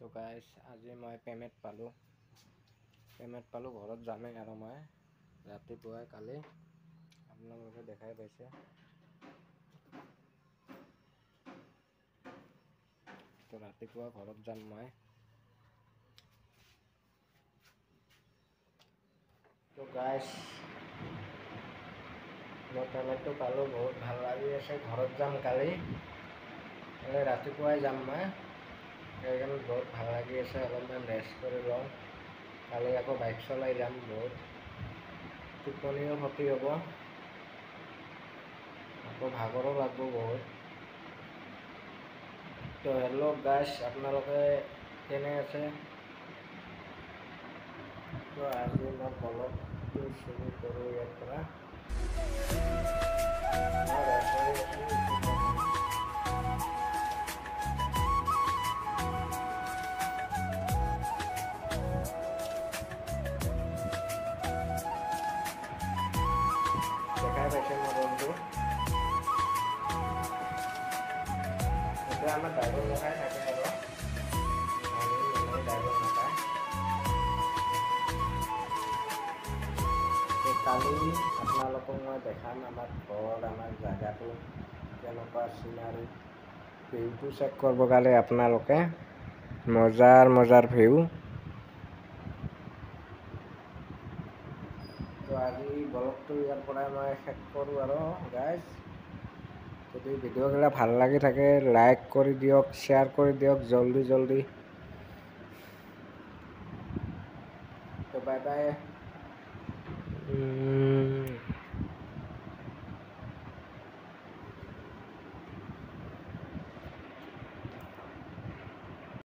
তো গাইজ আজি মই পেমেণ্ট পালোঁ ঘৰত যামেই আৰু মই ৰাতিপুৱাই কালি আপোনালোকে দেখাই পাইছে। তো ৰাতিপুৱা ঘৰত যাম মই। তো গাইজ মই পেমেণ্টটো পালোঁ, বহুত ভাল লাগি আছে। ঘৰত যাম কালি ৰাতিপুৱাই যাম মই, সেইকাৰণে বহুত ভাল লাগি আছে। অলপমান ৰেষ্ট কৰি লওঁ, কালি আকৌ বাইক চলাই যাম। বহুত টোপনিও ক্ষতি হ'ব, আকৌ ভাগৰো লাগব বহুত। তো হেল্ল' গাইজ, আপোনালোকে কেনে আছে? তো আজি মই কলটো চুৰি কৰোঁ ইয়াৰ পৰা। দেখাই পাইছে মোৰ ৰুমটো। এতিয়া আমাৰ ড্ৰাইভৰ লগাই থাকে আৰু ড্ৰাইভৰ নাপায়। কালি আপোনালোকক মই দেখাম আমাৰ ঘৰ, আমাৰ জেগাটো কেনেকুৱা চিনাৰী। ভিউটো চেক কৰিব গ'লে আপোনালোকে মজাৰ ভিউ। তো আজি ব্লগটো ইয়াৰ পৰাই মই শেষ কৰোঁ আৰু গাইজ। যদি ভিডিঅ'গিলা ভাল লাগি থাকে লাইক কৰি দিয়ক, শ্বেয়াৰ কৰি দিয়ক জলদি। তো বাই বাই।